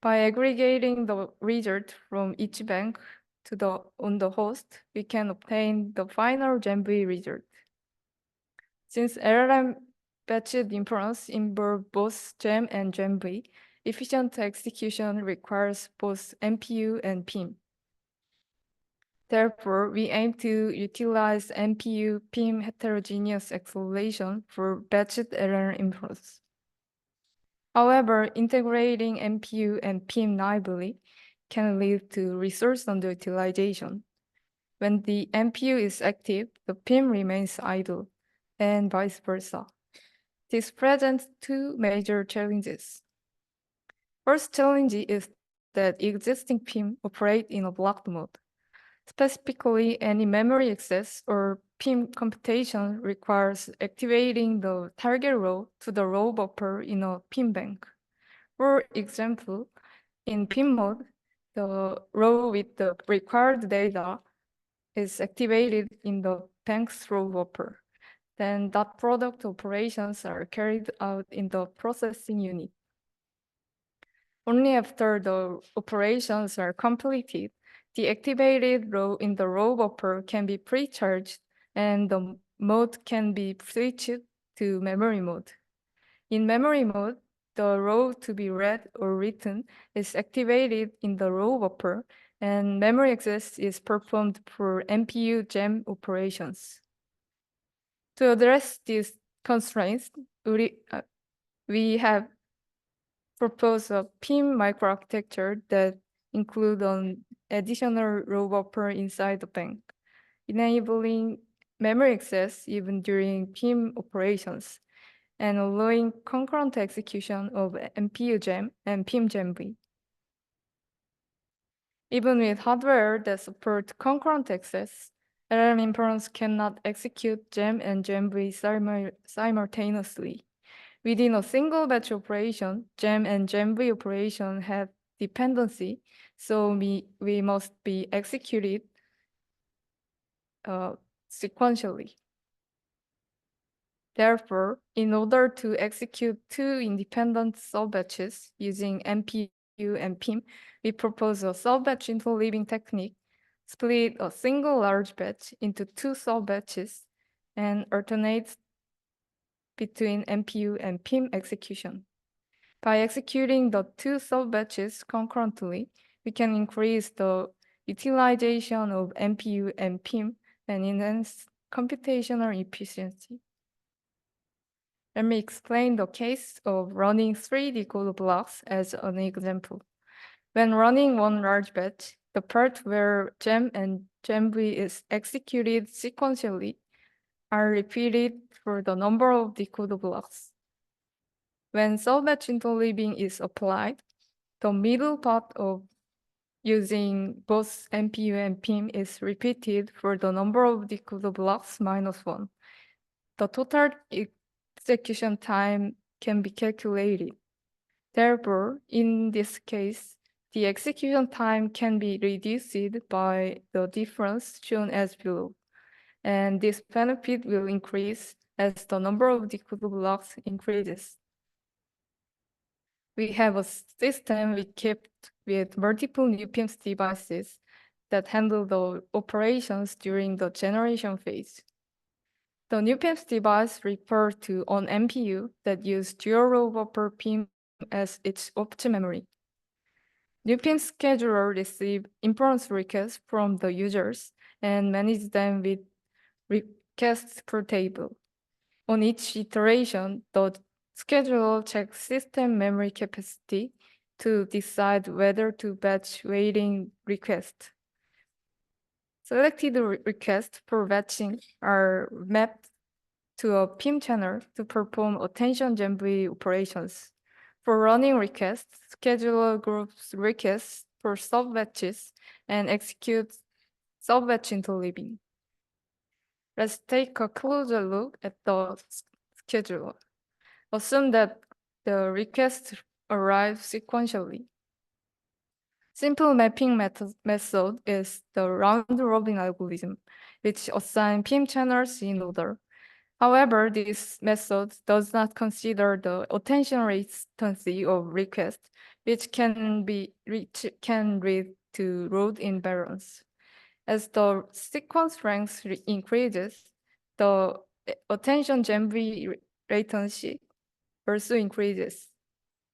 By aggregating the result from each bank on the host, we can obtain the final GEM-V result. Since LLM batched inference involve both GEM and GEM-V, efficient execution requires both NPU and PIM. Therefore, we aim to utilize NPU PIM heterogeneous acceleration for batched LLM inference. However, integrating NPU and PIM naively can lead to resource underutilization. When the NPU is active, the PIM remains idle, and vice versa. This presents two major challenges. First challenge is that existing PIM operate in a blocked mode. Specifically, any memory access or PIM computation requires activating the target row to the row buffer in a PIM bank. For example, in PIM mode, the row with the required data is activated in the bank's row buffer. Then dot product operations are carried out in the processing unit. Only after the operations are completed, the activated row in the row buffer can be pre-charged and the mode can be switched to memory mode. In memory mode, the row to be read or written is activated in the row buffer and memory access is performed for NPU GEM operations. To address these constraints, we have proposed a PIM microarchitecture that includes an additional row buffer inside the bank, enabling memory access even during PIM operations, and allowing concurrent execution of NPU GEM and PIM GEM-V. Even with hardware that supports concurrent access, LLM inference cannot execute GEM and GEM-V simultaneously. Within a single batch operation, GEM and GEM-V operation have dependency, so we must be executed sequentially. Therefore, in order to execute two independent sub-batches using NPU and PIM, we propose a sub-batch interleaving technique, split a single large batch into two sub-batches, and alternate between NPU and PIM execution. By executing the two sub-batches concurrently, we can increase the utilization of NPU and PIM and enhance computational efficiency. Let me explain the case of running 3 decoder blocks as an example. When running one large batch, the part where GEM and GEM-V is executed sequentially are repeated for the number of decoder blocks. When sub-batch interleaving is applied, the middle part of using both NPU and PIM is repeated for the number of decoder blocks -1. The total execution time can be calculated. Therefore, in this case, the execution time can be reduced by the difference shown as below, and this benefit will increase as the number of decode blocks increases. We have a system equipped with multiple UPIMS devices that handle the operations during the generation phase. The UPIMS device refers to an MPU that uses dual buffer PIM as its opt memory. UPIMS scheduler receives inference requests from the users and manages them with requests per table. On each iteration, the scheduler checks system memory capacity to decide whether to batch waiting requests. Selected requests for batching are mapped to a PIM channel to perform attention GenV operations. For running requests, scheduler groups requests for sub-batches and executes sub-batch interleaving. Let's take a closer look at the scheduler. Assume that the requests arrive sequentially. Simple mapping method is the round-robin algorithm, which assigns PIM channels in order. However, this method does not consider the attention latency of requests, which can lead to load imbalance. As the sequence length increases, the attention GenV latency also increases.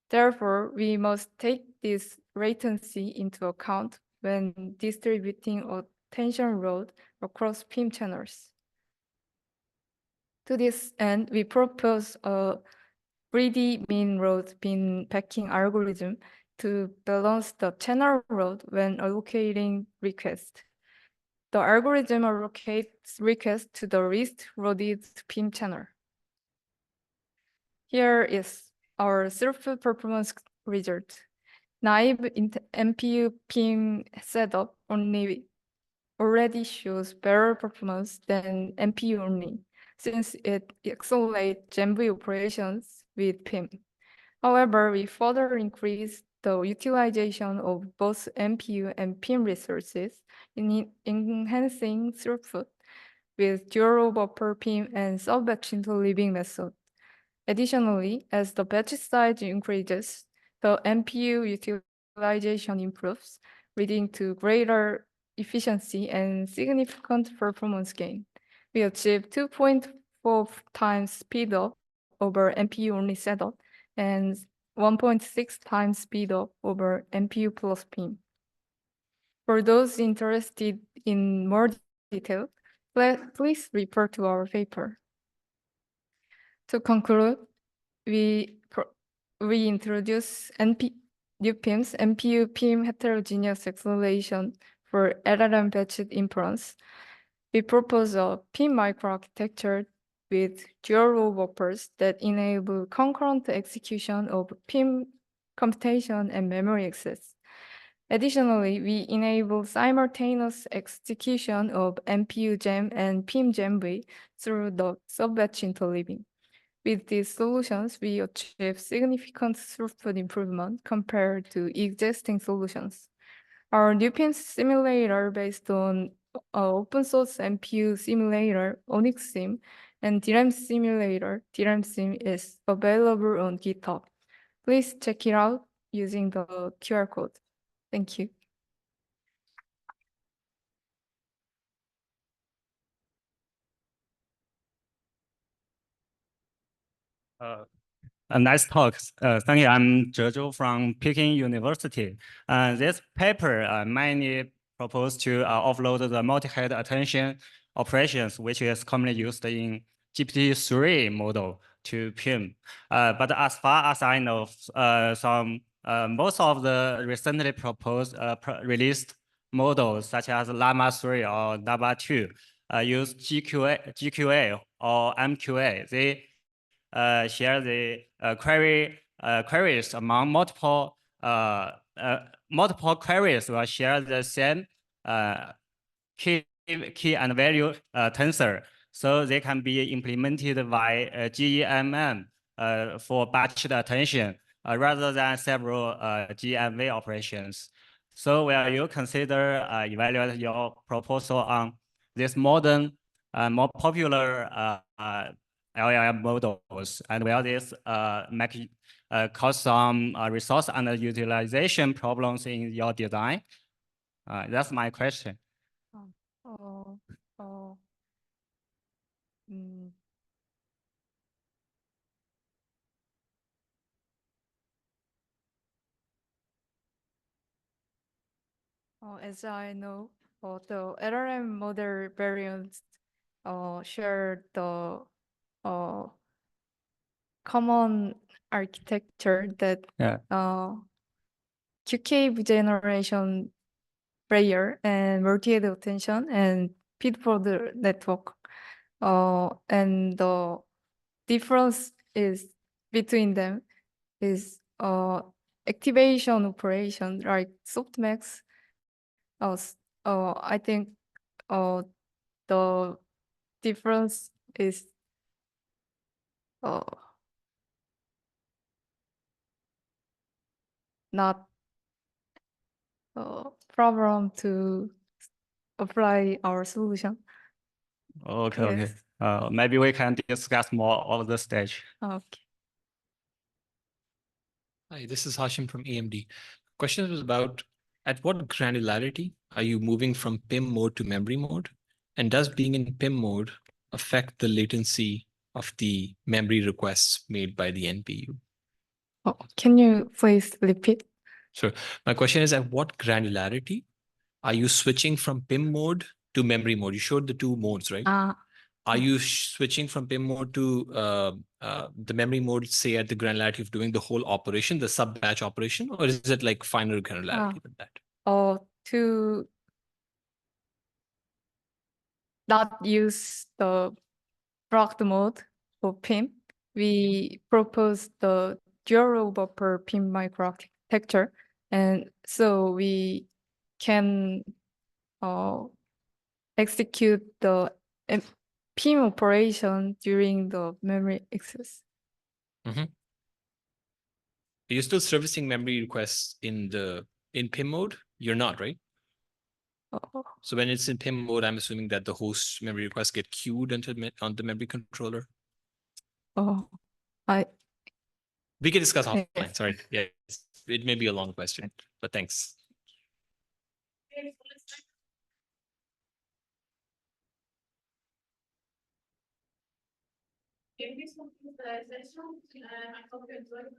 Therefore, we must take this latency into account when distributing attention load across PIM channels. To this end, we propose a 3D mean load bin packing algorithm to balance the channel load when allocating requests. The algorithm allocates requests to the least loaded PIM channel. Here is our throughput performance result. Naive MPU PIM setup already shows better performance than MPU only, since it accelerates GenV operations with PIM. However, we further increase the utilization of both MPU and PIM resources in enhancing throughput with dual buffer PIM and sub-batch interleaving method. Additionally, as the batch size increases, the MPU utilization improves, leading to greater efficiency and significant performance gain. We achieve 2.4 times speedup over MPU-only setup and 1.6 times speedup over MPU plus PIM. For those interested in more detail, please refer to our paper. To conclude, we introduce UPIMs, MPU PIM heterogeneous acceleration for LLM batched inference. We propose a PIM microarchitecture with dual buffers that enable concurrent execution of PIM computation and memory access. Additionally, we enable simultaneous execution of MPU gem and PIM GenV through the sub-batch interleaving. With these solutions, we achieve significant throughput improvement compared to existing solutions. Our UPIM simulator based on open source MPU simulator, OnyxSim, and DRAM simulator, DRAM-Sim, is available on GitHub. Please check it out using the QR code. Thank you. A nice talk. Thank you. I'm Zhou from Peking University. This paper mainly proposed to offload the multi-head attention operations, which is commonly used in GPT-3 model to PIM. But as far as I know, most of the recently proposed released models, such as Llama 3 or Llama 2, use GQA or MQA. They share the queries among multiple queries will share the same key and value tensor. so they can be implemented by GEMM for batched attention rather than several GMV operations. So will you consider evaluate your proposal on this modern, more popular LLM models, and will this make cause some resource underutilization problems in your design? That's my question. As I know, the LLM model variants share the common architecture that QK generation layer and multi-head attention and feedforward network. And the difference is between them is activation operation like softmax. I think the difference is not a problem to apply our solution. Okay, Yes. okay. Maybe we can discuss more on the stage. Okay. Hi, this is Hashim from AMD. Question was about at what granularity are you moving from PIM mode to memory mode? And does being in PIM mode affect the latency of the memory requests made by the NPU? Can you please repeat? So my question is, at what granularity are you switching from PIM mode to memory mode? You showed the two modes, right? Are you switching from PIM mode to the memory mode, say at the granularity of doing the whole operation, the sub-batch operation, or is it like finer granularity than that? To not use the blocked mode for PIM, we propose the dual buffer PIM microarchitecture, and so we can execute the PIM operation during the memory access. You're still servicing memory requests in PIM mode? You're not, right? So when it's in PIM mode, I'm assuming that the host memory requests get queued on the memory controller. We can discuss offline. Yes. Sorry. Yeah, it may be a long question, but thanks. This concludes the session. I hope you enjoyed the